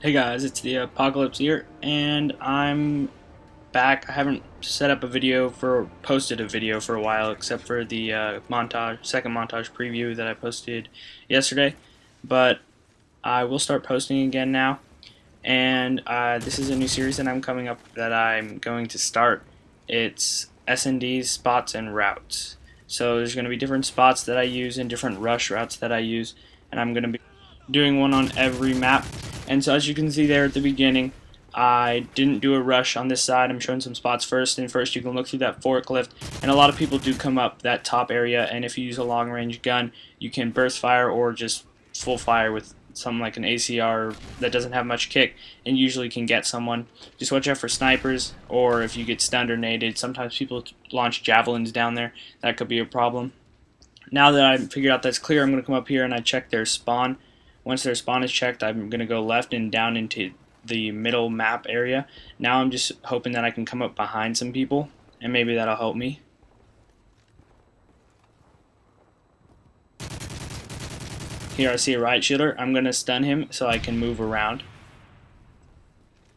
Hey guys, it's the Apocalypse here, and I'm back. I haven't posted a video for a while, except for the second montage preview that I posted yesterday. But I will start posting again now, and this is a new series that I'm going to start. It's SnD's spots and routes. So there's going to be different spots that I use and different rush routes that I use, and I'm going to be doing one on every map. And so as you can see there at the beginning, I didn't do a rush on this side. I'm showing some spots first, and first you can look through that forklift, and a lot of people do come up that top area, and if you use a long range gun, you can burst fire or just full fire with something like an ACR that doesn't have much kick and usually can get someone. Just watch out for snipers, or if you get stunned or naded. Sometimes people launch javelins down there. That could be a problem. Now that I've figured out that's clear, I'm going to come up here and I check their spawn. Once their spawn is checked, I'm going to go left and down into the middle map area. Now I'm just hoping that I can come up behind some people, and maybe that'll help me. Here I see a riot shielder. I'm going to stun him so I can move around.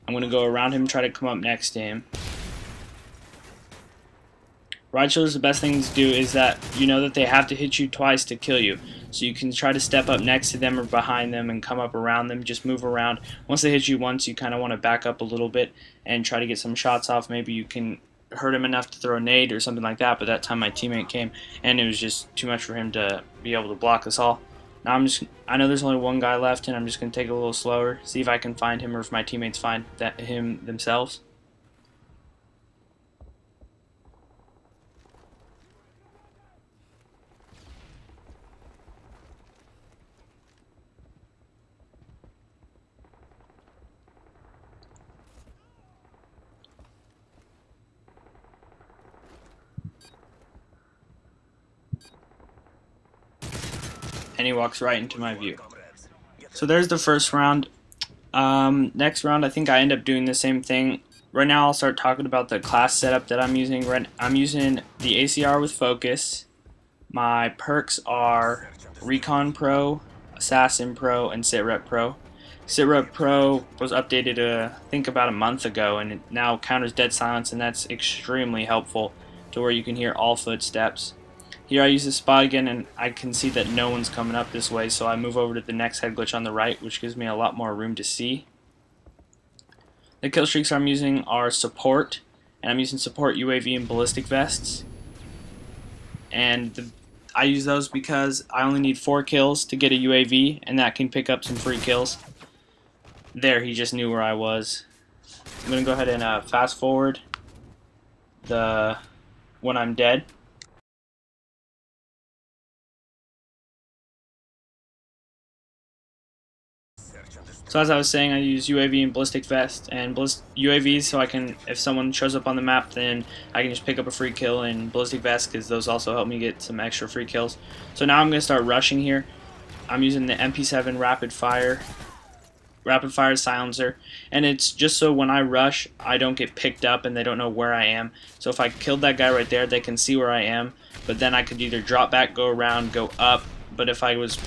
I'm going to go around him and try to come up next to him. Riot shielders, the best thing to do is that you know that they have to hit you twice to kill you. So you can try to step up next to them or behind them and come up around them. Just move around. Once they hit you once, you kind of want to back up a little bit and try to get some shots off. Maybe you can hurt him enough to throw a nade or something like that. But that time my teammate came and it was just too much for him to be able to block us all. Now I know there's only one guy left, and I'm just going to take it a little slower, see if I can find him or if my teammates find him themselves. And he walks right into my view. So there's the first round. Next round, I think I end up doing the same thing. Right now I'll start talking about the class setup that I'm using. I'm using the ACR with focus. My perks are Recon Pro, Assassin Pro, and Sitrep Pro. Sitrep Pro was updated I think about a month ago, and it now counters dead silence, and that's extremely helpful to where you can hear all footsteps. Here I use the spot again, and I can see that no one's coming up this way, so I move over to the next head glitch on the right, which gives me a lot more room to see. The kill streaks I'm using are support, and I'm using support UAV and ballistic vests. And I use those because I only need 4 kills to get a UAV, and that can pick up some free kills. There, he just knew where I was. I'm going to go ahead and fast forward when I'm dead. So as I was saying, I use UAV and ballistic vest and UAVs so I can, if someone shows up on the map, then I can just pick up a free kill, and ballistic vest because those also help me get some extra free kills. So now I'm going to start rushing here. I'm using the MP7 rapid fire silencer, and it's just so when I rush I don't get picked up and they don't know where I am. So if I killed that guy right there, they can see where I am, but then I could either drop back, go around, go up. But if I was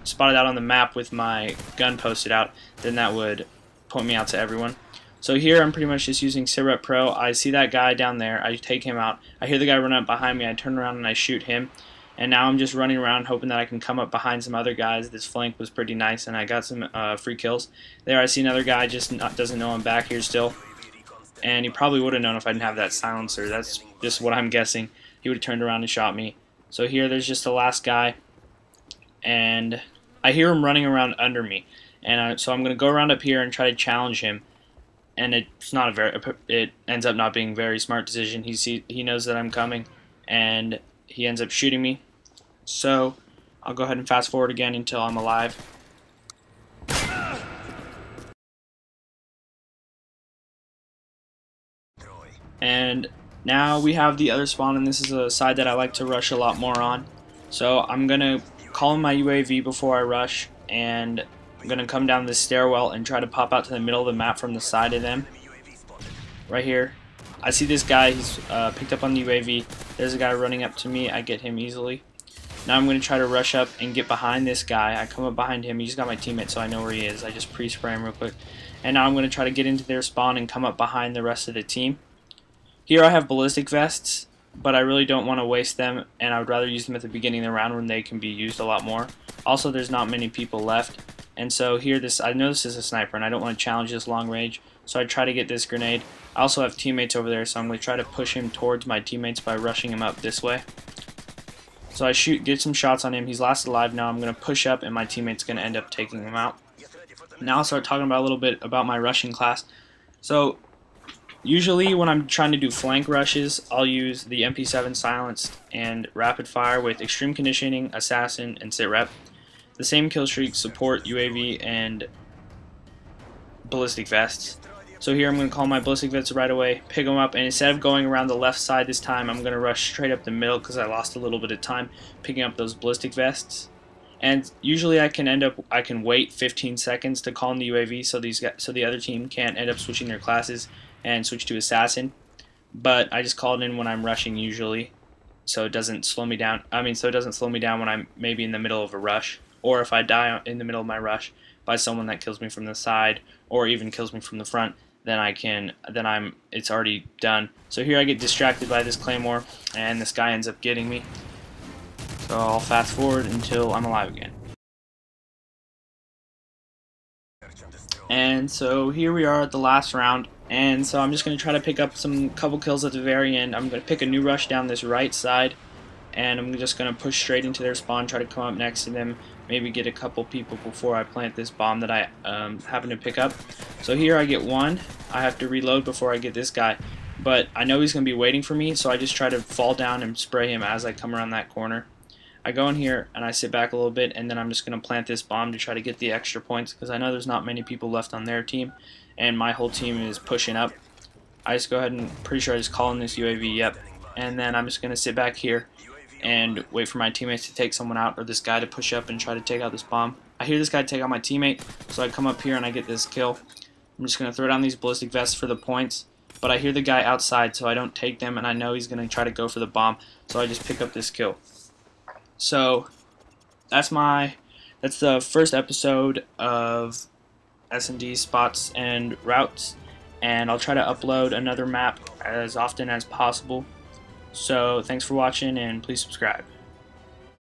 spotted out on the map with my gun posted out, then that would point me out to everyone. So here I'm pretty much just using Sitrep Pro. I see that guy down there, I take him out. I hear the guy run up behind me, I turn around and I shoot him. And now I'm just running around hoping that I can come up behind some other guys. This flank was pretty nice, and I got some free kills. There I see another guy, doesn't know I'm back here still. And he probably would have known if I didn't have that silencer. That's just what I'm guessing. He would have turned around and shot me. So here there's just the last guy, and I hear him running around under me, and so I'm going to go around up here and try to challenge him. And it ends up not being a very smart decision. He knows that I'm coming, and he ends up shooting me. So I'll go ahead and fast forward again until I'm alive. And now we have the other spawn, and this is a side that I like to rush a lot more on. So I'm going to call in my UAV before I rush, and I'm going to come down this stairwell and try to pop out to the middle of the map from the side of them. Right here. I see this guy, he's picked up on the UAV. There's a guy running up to me, I get him easily. Now I'm going to try to rush up and get behind this guy. I come up behind him. He's got my teammate, so I know where he is. I just pre-spray him real quick. And now I'm going to try to get into their spawn and come up behind the rest of the team. Here I have ballistic vests, but I really don't want to waste them, and I would rather use them at the beginning of the round when they can be used a lot more. Also, there's not many people left, and so here I know this is a sniper, and I don't want to challenge this long range, so I try to get this grenade. I also have teammates over there, so I'm going to try to push him towards my teammates by rushing him up this way. So I get some shots on him. He's last alive now. I'm going to push up, and my teammate's going to end up taking him out. Now I'll start talking about a little bit about my rushing class. So usually when I'm trying to do flank rushes, I'll use the MP7 silenced and rapid fire with extreme conditioning, assassin, and sit rep. The same kill streak support UAV and ballistic vests. So here I'm going to call my ballistic vests right away, pick them up, and instead of going around the left side this time, I'm going to rush straight up the middle because I lost a little bit of time picking up those ballistic vests. And usually I can wait 15 seconds to call in the UAV so the other team can't end up switching their classes and switch to assassin. But I just call it in when I'm rushing usually, so it doesn't slow me down. So it doesn't slow me down when I'm maybe in the middle of a rush, or if I die in the middle of my rush by someone that kills me from the side or even kills me from the front. It's already done. So here I get distracted by this claymore, and this guy ends up getting me. So I'll fast forward until I'm alive again. And so here we are at the last round, and so I'm just going to try to pick up couple kills at the very end. I'm going to pick a new rush down this right side, and I'm just going to push straight into their spawn, try to come up next to them, maybe get a couple people before I plant this bomb that I happen to pick up. So here I get one. I have to reload before I get this guy, but I know he's going to be waiting for me, so I just try to fall down and spray him as I come around that corner. I go in here and I sit back a little bit, and then I'm just going to plant this bomb to try to get the extra points because I know there's not many people left on their team and my whole team is pushing up. I just go ahead and pretty sure I just call in this UAV, yep, and then I'm just going to sit back here and wait for my teammates to take someone out or this guy to push up and try to take out this bomb. I hear this guy take out my teammate, so I come up here and I get this kill. I'm just going to throw down these ballistic vests for the points, but I hear the guy outside, so I don't take them, and I know he's going to try to go for the bomb, so I just pick up this kill. So that's the first episode of SnD spots and routes, and I'll try to upload another map as often as possible. So thanks for watching, and please subscribe.